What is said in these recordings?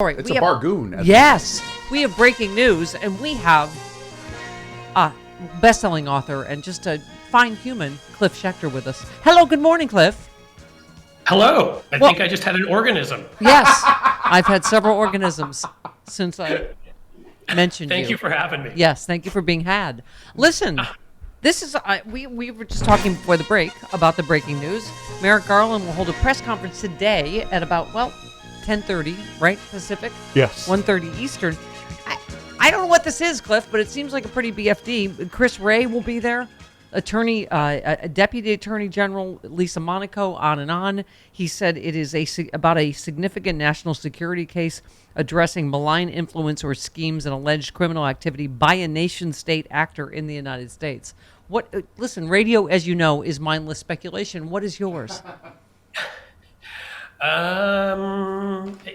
All right, It's a bargoon. Yes, we have breaking news, and we have a best-selling author and just a fine human, Cliff Schechter, with us. Hello, good morning, Cliff. Hello. I think I just had an organism. Yes, I've had several organisms since I mentioned you. Thank you for having me. Yes, thank you for being had. Listen, this is we were just talking before the break about the breaking news. Merrick Garland will hold a press conference today at about 10:30, right, Pacific? Yes. 1:30 Eastern. I don't know what this is, Cliff, but it seems like a pretty BFD. Chris Wray will be there. Deputy Attorney General Lisa Monaco, on and on. He said it is about a significant national security case addressing malign influence or schemes and alleged criminal activity by a nation-state actor in the United States. Listen, radio, as you know, is mindless speculation. What is yours?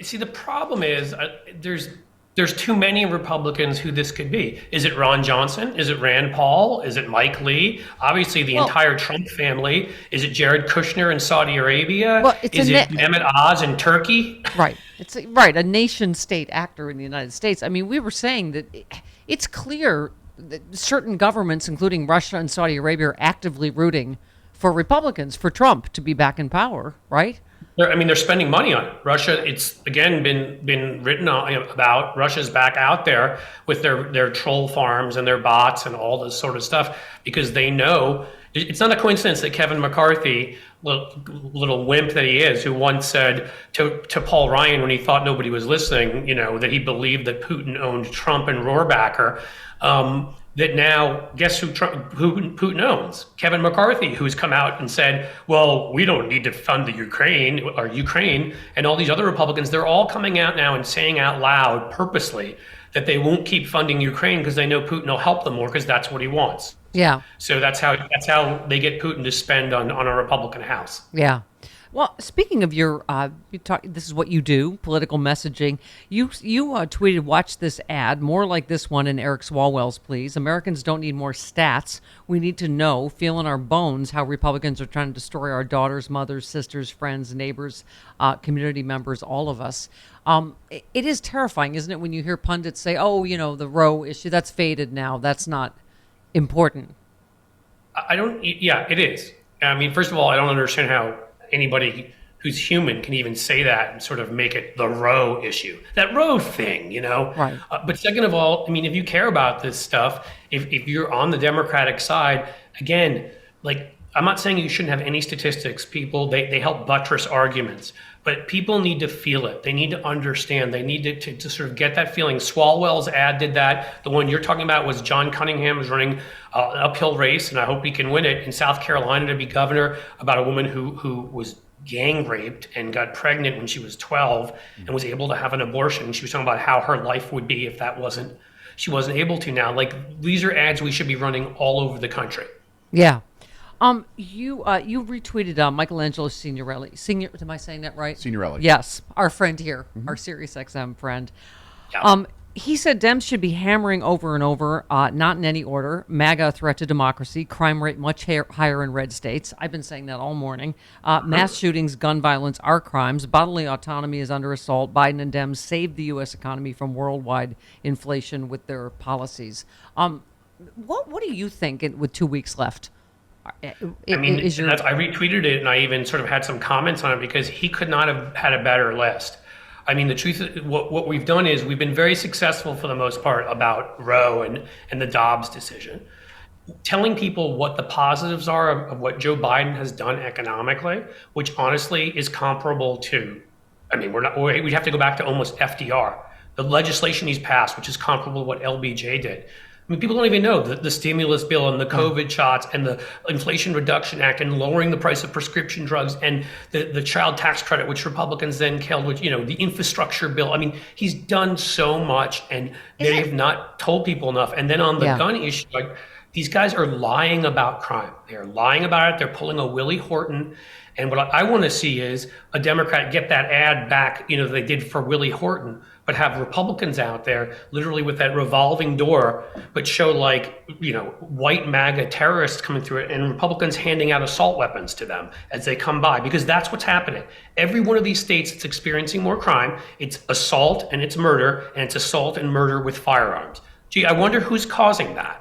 See, the problem is there's too many Republicans who this could be. Is it Ron Johnson? Is it Rand Paul? Is it Mike Lee? Obviously, the entire Trump family. Is it Jared Kushner in Saudi Arabia? Is it Mehmet Oz in Turkey? Right. It's a nation-state actor in the United States. I mean, we were saying that it's clear that certain governments, including Russia and Saudi Arabia, are actively rooting for Republicans, for Trump to be back in power, right? They're spending money on it. Russia, it's again been written about. Russia's back out there with their troll farms and their bots and all this sort of stuff because they know it's not a coincidence that Kevin McCarthy, little wimp that he is, who once said to Paul Ryan when he thought nobody was listening, that he believed that Putin owned Trump and Rohrabacher. That now, guess who Putin owns? Kevin McCarthy, who's come out and said, well, we don't need to fund the Ukraine, and all these other Republicans, they're all coming out now and saying out loud purposely that they won't keep funding Ukraine because they know Putin will help them more because that's what he wants. Yeah. So that's how they get Putin to spend on a Republican House. Yeah. Well, speaking of your, this is what you do, political messaging. You tweeted, watch this ad, more like this one in Eric Swalwell's, please. Americans don't need more stats. We need to know, feel in our bones, how Republicans are trying to destroy our daughters, mothers, sisters, friends, neighbors, community members, all of us. It is terrifying, isn't it, when you hear pundits say, the Roe issue, that's faded now. That's not important. It is. First of all, I don't understand how anybody who's human can even say that and sort of make it the Roe issue, that Roe thing, Right. But second of all, if you care about this stuff, if you're on the Democratic side, again, I'm not saying you shouldn't have any statistics. People, they help buttress arguments, but people need to feel it. They need to understand. They need to sort of get that feeling. Swalwell's ad did that. The one you're talking about was John Cunningham was running an uphill race, and I hope he can win it, in South Carolina to be governor, about a woman who was gang raped and got pregnant when she was 12 and was able to have an abortion. She was talking about how her life would be if she wasn't able to now. These are ads we should be running all over the country. Yeah. You retweeted Michelangelo Signorelli. Am I saying that right? Signorelli. Yes, our friend here, our SiriusXM friend. Yeah. He said Dems should be hammering over and over, not in any order, MAGA, threat to democracy, crime rate much higher in red states. I've been saying that all morning. Mass shootings, gun violence are crimes. Bodily autonomy is under assault. Biden and Dems saved the U.S. economy from worldwide inflation with their policies. What do you think with 2 weeks left? I retweeted it and I even sort of had some comments on it because he could not have had a better list. The truth is, what we've done is we've been very successful for the most part about Roe and the Dobbs decision. Telling people what the positives are of what Joe Biden has done economically, which honestly is comparable to, we'd have to go back to almost FDR. The legislation he's passed, which is comparable to what LBJ did. People don't even know the stimulus bill and the COVID shots and the Inflation Reduction Act and lowering the price of prescription drugs and the child tax credit, which Republicans then killed, the infrastructure bill. He's done so much and they've not told people enough. And then on the gun issue, These guys are lying about crime. They are lying about it. They're pulling a Willie Horton. And what I want to see is a Democrat get that ad back, they did for Willie Horton, but have Republicans out there literally with that revolving door, but show like, white MAGA terrorists coming through it and Republicans handing out assault weapons to them as they come by, because that's what's happening. Every one of these states that's experiencing more crime, it's assault and it's murder, and it's assault and murder with firearms. Gee, I wonder who's causing that.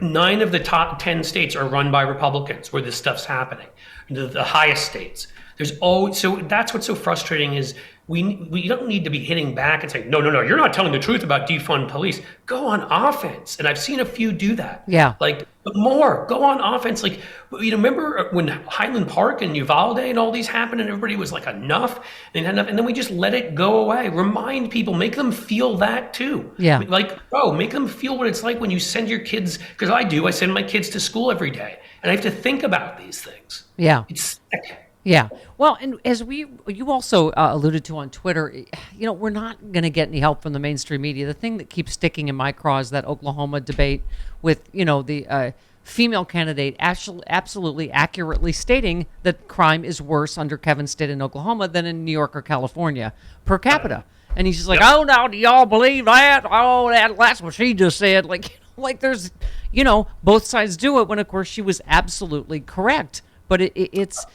9 of the top 10 states are run by Republicans where this stuff's happening. The highest states. So that's what's so frustrating is we don't need to be hitting back and saying, no, you're not telling the truth about defund police. Go on offense. And I've seen a few do that. Yeah. But more, go on offense. Remember when Highland Park and Uvalde and all these happened and everybody was like, enough, and then we just let it go away. Remind people, make them feel that too. Yeah. Make them feel what it's like when you send your kids, because I send my kids to school every day and I have to think about these things. Yeah. It's sick. Yeah. Well, and as you also alluded to on Twitter, we're not going to get any help from the mainstream media. The thing that keeps sticking in my craw is that Oklahoma debate with, the female candidate absolutely accurately stating that crime is worse under Kevin Stitt in Oklahoma than in New York or California per capita. And he's just like, oh, now do y'all believe that? Oh, that's what she just said. Like there's, both sides do it when, of course, she was absolutely correct. But it's...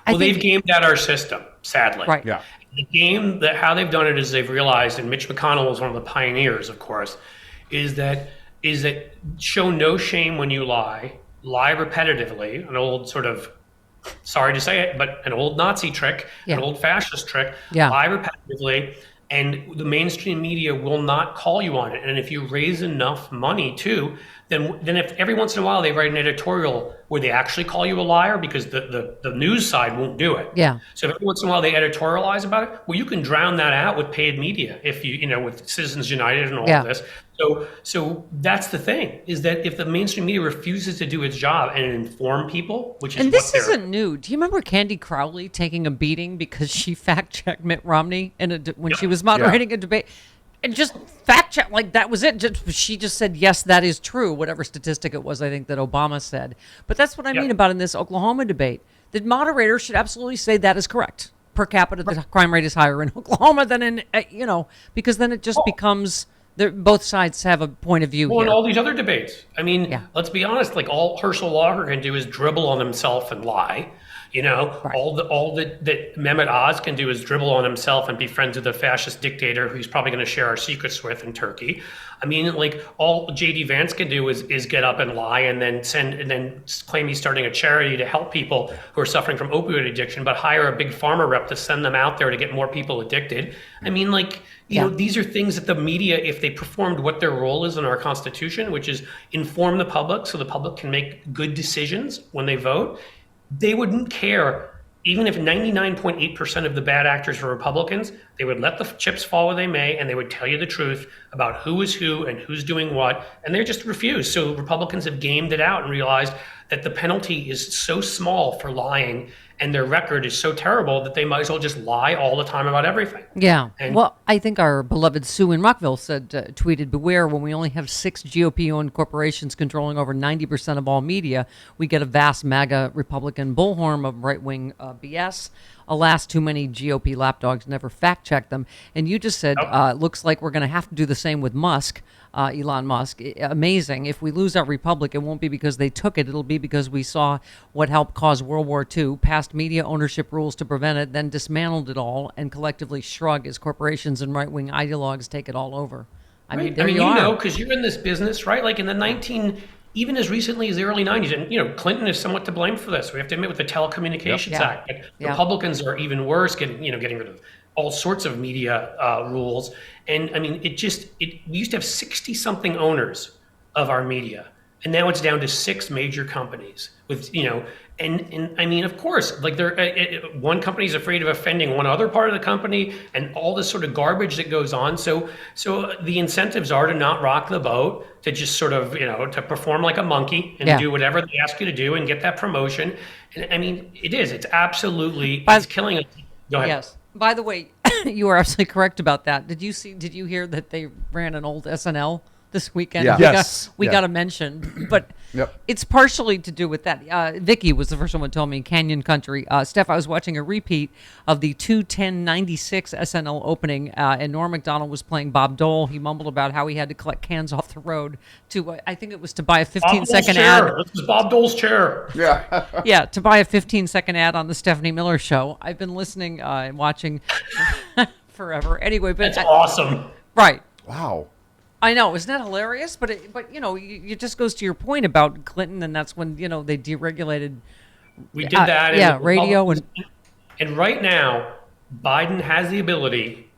they've gamed out our system, sadly. Right. Yeah. The game how they've done it is they've realized, and Mitch McConnell was one of the pioneers, of course, is that show no shame when you lie repetitively, an old sort of, sorry to say it, but an old Nazi trick, an old fascist trick, lie repetitively, and the mainstream media will not call you on it. And if you raise enough money too, then if every once in a while they write an editorial where they actually call you a liar, because the news side won't do it. Yeah. So every once in a while they editorialize about it. Well, you can drown that out with paid media if with Citizens United and all of this. So that's the thing, is that if the mainstream media refuses to do its job and inform people, which is and this isn't new. Do you remember Candy Crowley taking a beating because she fact-checked Mitt Romney when she was moderating a debate? And just fact check, that was it. She just said, yes, that is true, whatever statistic it was, I think, that Obama said. But that's what I mean about in this Oklahoma debate. The moderator should absolutely say that is correct. Per capita, the crime rate is higher in Oklahoma than in, because then it just becomes, both sides have a point of view here. And all these other debates. I mean, let's be honest, all Herschel Walker can do is dribble on himself and lie. All that Mehmet Oz can do is dribble on himself and be friends with a fascist dictator who's probably going to share our secrets with in Turkey. I mean, all J.D. Vance can do is get up and lie and then claim he's starting a charity to help people who are suffering from opioid addiction, but hire a big pharma rep to send them out there to get more people addicted. I mean, these are things that the media, if they performed what their role is in our Constitution, which is inform the public so the public can make good decisions when they vote, they wouldn't care. Even if 99.8% of the bad actors were Republicans, they would let the chips fall where they may, and they would tell you the truth about who is who and who's doing what, and they just refuse. So Republicans have gamed it out and realized that the penalty is so small for lying and their record is so terrible that they might as well just lie all the time about everything. Yeah. Well, I think our beloved Sue in Rockville tweeted, beware, when we only have 6 GOP-owned corporations controlling over 90% of all media, we get a vast MAGA Republican bullhorn of right-wing BS. Alas, too many GOP lapdogs never fact-check them. And you just said, looks like we're going to have to do the same with Musk. Elon Musk. Amazing. If we lose our republic, it won't be because they took it. It'll be because we saw what helped cause World War II, passed media ownership rules to prevent it, then dismantled it all, and collectively shrug as corporations and right-wing ideologues take it all over. I mean, there you are. Because you're in this business, right? Like in the even as recently as the early 90s, and Clinton is somewhat to blame for this. We have to admit with the Telecommunications Act. But Republicans are even worse, getting rid of all sorts of media rules. And I mean, we used to have 60 something owners of our media. And now it's down to 6 major companies with, and I mean, of course, one company is afraid of offending one other part of the company and all this sort of garbage that goes on. So the incentives are to not rock the boat, to just sort of, to perform like a monkey and do whatever they ask you to do and get that promotion. And I mean, it's absolutely, it's killing us. Go ahead. Yes. By the way, you are absolutely correct about that. Did you hear that they ran an old SNL this weekend. Yeah. We got to mention, but Yep. it's partially to do with that. Vicky was the first one who told me Canyon Country. Steph, I was watching a repeat of the 2/10/96 SNL opening, and Norm Macdonald was playing Bob Dole. He mumbled about how he had to collect cans off the road to, I think it was to buy a 15-second ad. This is Bob Dole's chair. Yeah. Yeah, to buy a 15-second ad on the Stephanie Miller Show. I've been listening and watching forever. Anyway, but That's awesome. Right. Wow. I know, isn't that hilarious? But it just goes to your point about Clinton, and that's when they deregulated. We did that. Radio and right now, Biden has the ability,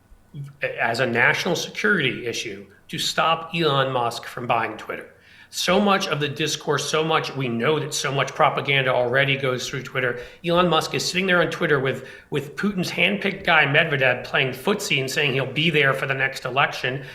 as a national security issue, to stop Elon Musk from buying Twitter. So much of the discourse, we know that so much propaganda already goes through Twitter. Elon Musk is sitting there on Twitter with Putin's handpicked guy Medvedev playing footsie and saying he'll be there for the next election.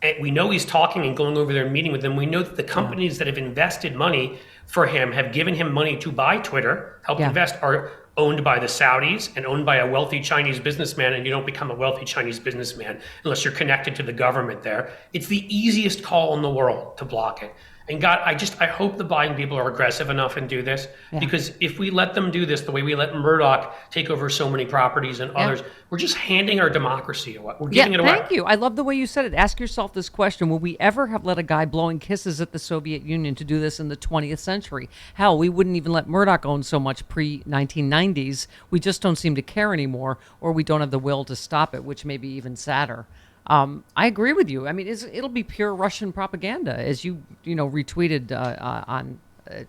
And we know he's talking and going over there and meeting with them. We know that the companies that have invested money for him, have given him money to buy Twitter, help invest, are owned by the Saudis and owned by a wealthy Chinese businessman. And you don't become a wealthy Chinese businessman unless you're connected to the government there. It's the easiest call in the world to block it. And God, I hope the Biden people are aggressive enough and do this, because if we let them do this the way we let Murdoch take over so many properties and others, we're just handing our democracy away. We're giving it away. Thank you. I love the way you said it. Ask yourself this question. Will we ever have let a guy blowing kisses at the Soviet Union to do this in the 20th century? Hell, we wouldn't even let Murdoch own so much pre-1990s. We just don't seem to care anymore, or we don't have the will to stop it, which may be even sadder. I agree with you. I mean, it'll be pure Russian propaganda, as you retweeted on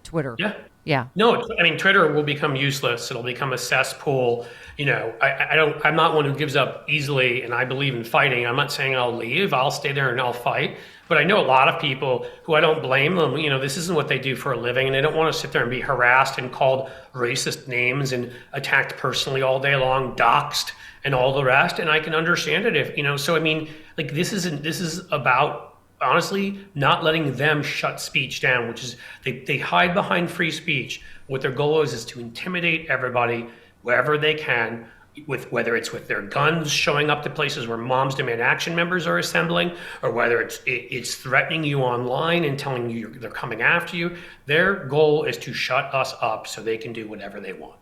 Twitter. Yeah. No, I mean, Twitter will become useless. It'll become a cesspool. I'm not one who gives up easily, and I believe in fighting. I'm not saying I'll leave. I'll stay there and I'll fight. But I know a lot of people who, I don't blame them. This isn't what they do for a living, and they don't want to sit there and be harassed and called racist names and attacked personally all day long, doxxed, and all the rest. And I can understand it this is about, honestly, not letting them shut speech down, which is they hide behind free speech. What their goal is to intimidate everybody wherever they can, whether it's with their guns showing up to places where Moms Demand Action members are assembling, or whether it's threatening you online and telling you they're coming after you. Their goal is to shut us up so they can do whatever they want.